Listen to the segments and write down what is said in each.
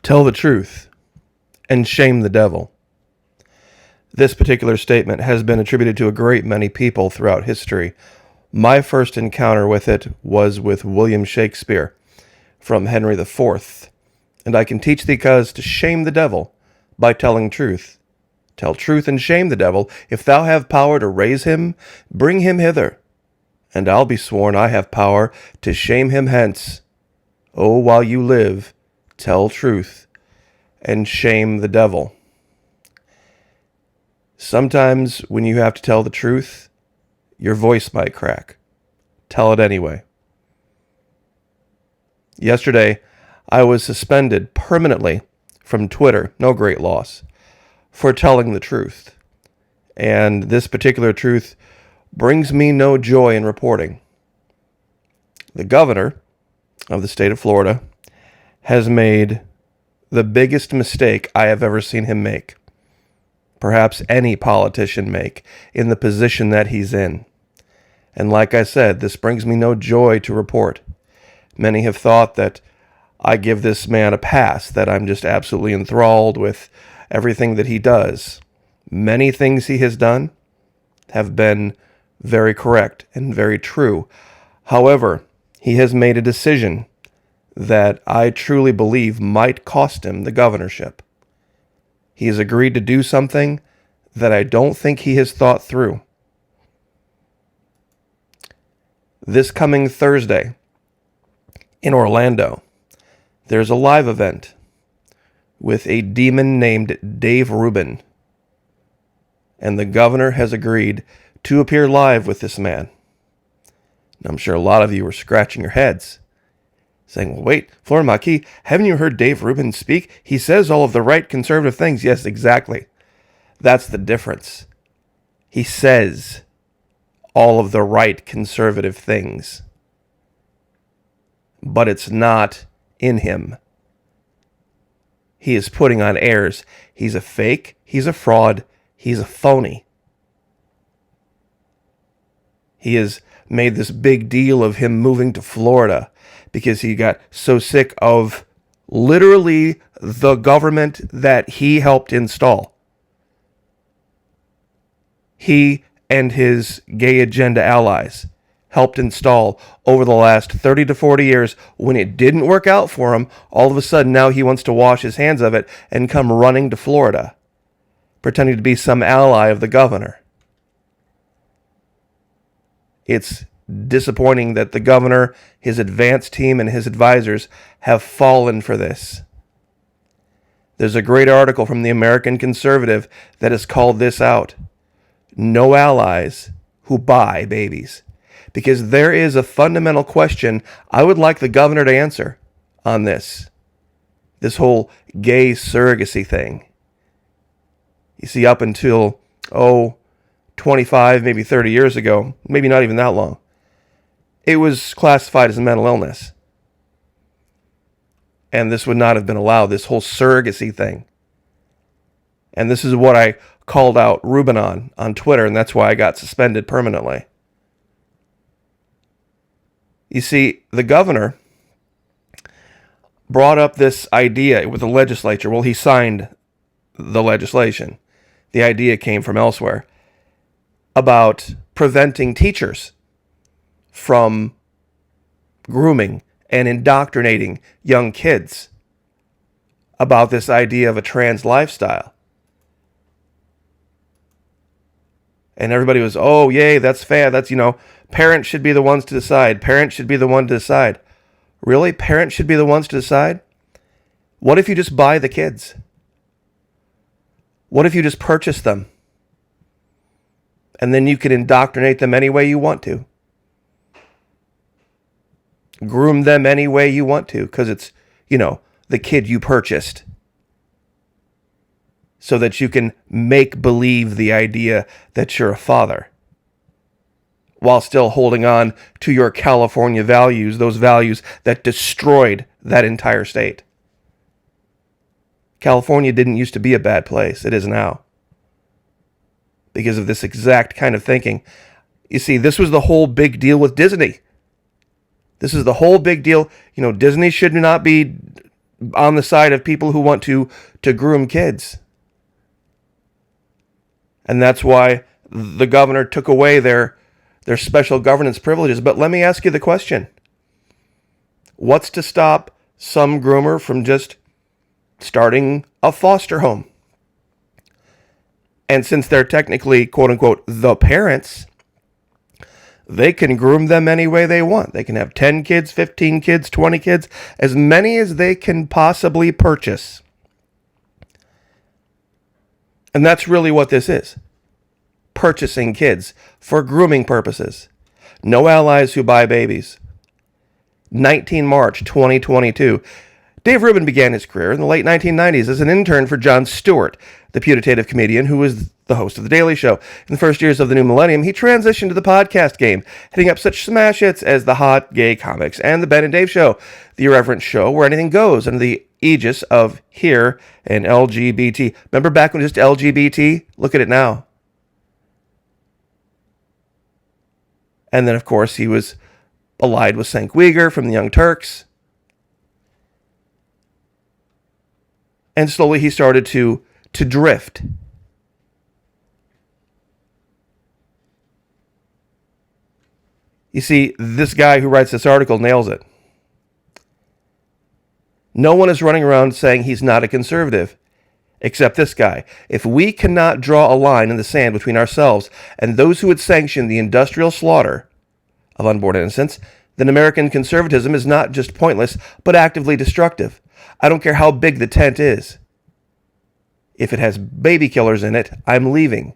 Tell the truth and shame the devil. This particular statement has been attributed to a great many people throughout history. My first encounter with it was with William Shakespeare from Henry IV. And I can teach thee cause to shame the devil by telling truth. Tell truth and shame the devil. If thou have power to raise him, bring him hither. And I'll be sworn I have power to shame him hence. Oh, while you live, tell truth and shame the devil. Sometimes when you have to tell the truth, your voice might crack. Tell it anyway. Yesterday, I was suspended permanently from Twitter, no great loss, for telling the truth. And this particular truth brings me no joy in reporting. The governor of the state of Florida has made the biggest mistake I have ever seen him make. Perhaps any politician make in the position that he's in. And like I said, this brings me no joy to report. Many have thought that I give this man a pass, that I'm just absolutely enthralled with everything that he does. Many things he has done have been very correct and very true. However, he has made a decision that I truly believe might cost him the governorship. He has agreed to do something that I don't think he has thought through. This coming Thursday in Orlando, there's a live event with a demon named Dave Rubin. And the governor has agreed to appear live with this man. And I'm sure a lot of you are scratching your heads, saying, well, wait, Florida Maquis, haven't you heard Dave Rubin speak? He says all of the right conservative things. Yes, exactly. That's the difference. He says all of the right conservative things, but it's not in him. He is putting on airs. He's a fake. He's a fraud. He's a phony. He has made this big deal of him moving to Florida because he got so sick of literally the government that he helped install. He and his gay agenda allies helped install over the last 30 to 40 years. When it didn't work out for him, all of a sudden now he wants to wash his hands of it and come running to Florida, pretending to be some ally of the governor. It's disappointing that the governor, his advance team, and his advisors have fallen for this. There's a great article from the American Conservative that has called this out. No allies who buy babies. Because there is a fundamental question I would like the governor to answer on this. This whole gay surrogacy thing. You see, up until, 25, maybe 30 years ago, maybe not even that long, it was classified as a mental illness. And this would not have been allowed, this whole surrogacy thing. And this is what I called out Rubin on Twitter, and that's why I got suspended permanently. You see, the governor brought up this idea with the legislature. Well, he signed the legislation. The idea came from elsewhere about preventing teachers from grooming and indoctrinating young kids about this idea of a trans lifestyle. And everybody was, oh, yay, that's fair. That's, parents should be the ones to decide. Parents should be the one to decide. Really? Parents should be the ones to decide? What if you just buy the kids? What if you just purchase them? And then you can indoctrinate them any way you want to. Groom them any way you want to, because it's, the kid you purchased. So that you can make believe the idea that you're a father, while still holding on to your California values, those values that destroyed that entire state. California didn't used to be a bad place. It is now. Because of this exact kind of thinking. You see, this was the whole big deal with Disney. This is the whole big deal. Disney should not be on the side of people who want to groom kids. And that's why the governor took away their special governance privileges. But let me ask you the question. What's to stop some groomer from just starting a foster home? And since they're technically, quote unquote, the parents, they can groom them any way they want. They can have 10 kids, 15 kids, 20 kids, as many as they can possibly purchase. And that's really what this is. Purchasing kids for grooming purposes. No allies who buy babies. 19 March 2022. Dave Rubin began his career in the late 1990s as an intern for Jon Stewart, the putative comedian who was the host of The Daily Show. In the first years of the new millennium, he transitioned to the podcast game, hitting up such smash hits as The Hot Gay Comics and The Ben and Dave Show, the irreverent show where anything goes under the aegis of Here and LGBT. Remember back when it was just LGBT? Look at it now. And then, of course, he was allied with Cenk Uygur from the Young Turks. And slowly he started to drift. You see, this guy who writes this article nails it. No one is running around saying he's not a conservative, except this guy. If we cannot draw a line in the sand between ourselves and those who would sanction the industrial slaughter of unborn innocents, then American conservatism is not just pointless, but actively destructive. I don't care how big the tent is. If it has baby killers in it, I'm leaving.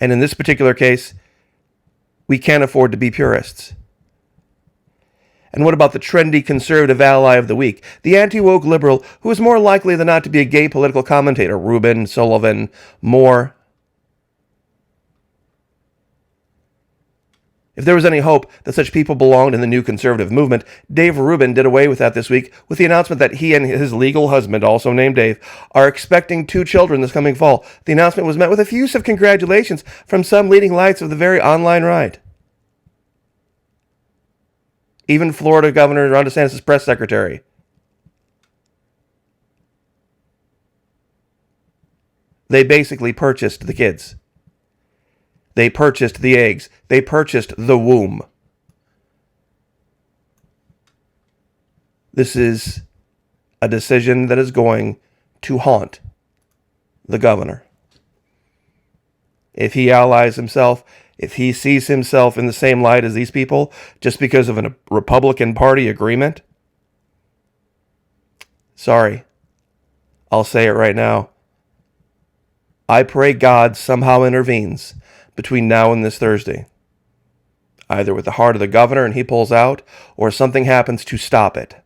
And in this particular case, we can't afford to be purists. And what about the trendy conservative ally of the week? The anti-woke liberal who is more likely than not to be a gay political commentator. Rubin, Sullivan, Moore. If there was any hope that such people belonged in the new conservative movement, Dave Rubin did away with that this week with the announcement that he and his legal husband, also named Dave, are expecting 2 children this coming fall. The announcement was met with effusive congratulations from some leading lights of the very online right. Even Florida Governor Ron DeSantis' press secretary. They basically purchased the kids. They purchased the eggs. They purchased the womb. This is a decision that is going to haunt the governor. If he allies himself, if he sees himself in the same light as these people, just because of a Republican Party agreement, sorry, I'll say it right now. I pray God somehow intervenes between now and this Thursday, either with the heart of the governor and he pulls out, or something happens to stop it.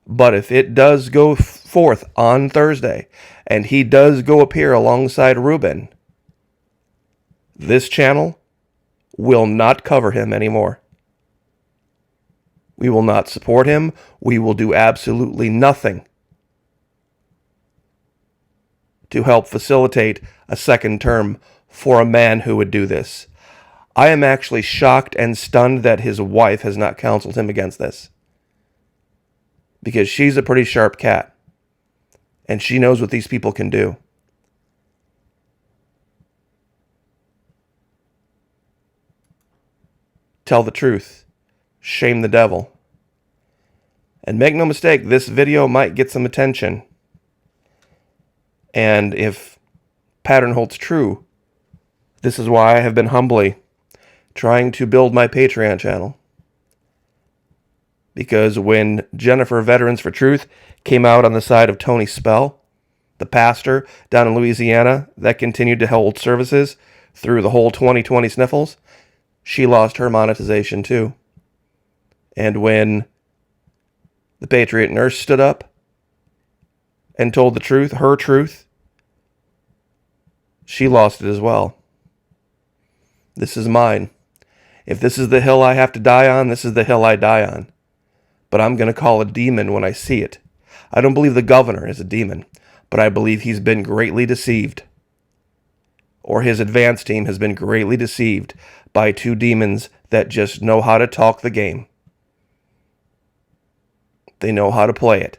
But if it does go forth on Thursday, and he does go appear alongside Rubin, this channel will not cover him anymore. We will not support him. We will do absolutely nothing to help facilitate a second term for a man who would do this. I am actually shocked and stunned that his wife has not counseled him against this. Because she's a pretty sharp cat. And she knows what these people can do. Tell the truth. Shame the devil. And make no mistake, this video might get some attention. And if pattern holds true, this is why I have been humbly trying to build my Patreon channel. Because when Jennifer Veterans for Truth came out on the side of Tony Spell, the pastor down in Louisiana that continued to hold services through the whole 2020 sniffles, she lost her monetization too. And when the Patriot nurse stood up and told the truth, her truth, she lost it as well. This is mine. If this is the hill I have to die on, this is the hill I die on. But I'm going to call a demon when I see it. I don't believe the governor is a demon, but I believe he's been greatly deceived. Or his advance team has been greatly deceived by 2 demons that just know how to talk the game. They know how to play it.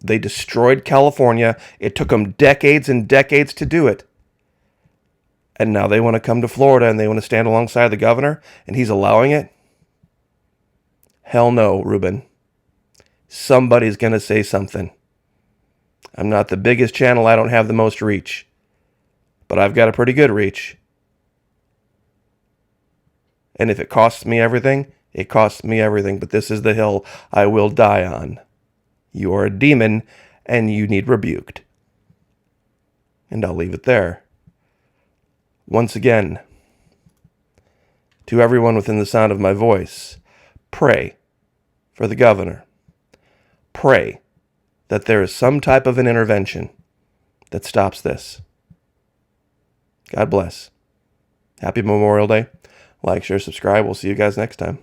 They destroyed California. It took them decades and decades to do it. And now they want to come to Florida and they want to stand alongside the governor, and he's allowing it? Hell no, Ruben. Somebody's going to say something. I'm not the biggest channel. I don't have the most reach. But I've got a pretty good reach. And if it costs me everything, it costs me everything. But this is the hill I will die on. You are a demon, and you need rebuked. And I'll leave it there. Once again, to everyone within the sound of my voice, pray for the governor. Pray that there is some type of an intervention that stops this. God bless. Happy Memorial Day. Like, share, subscribe. We'll see you guys next time.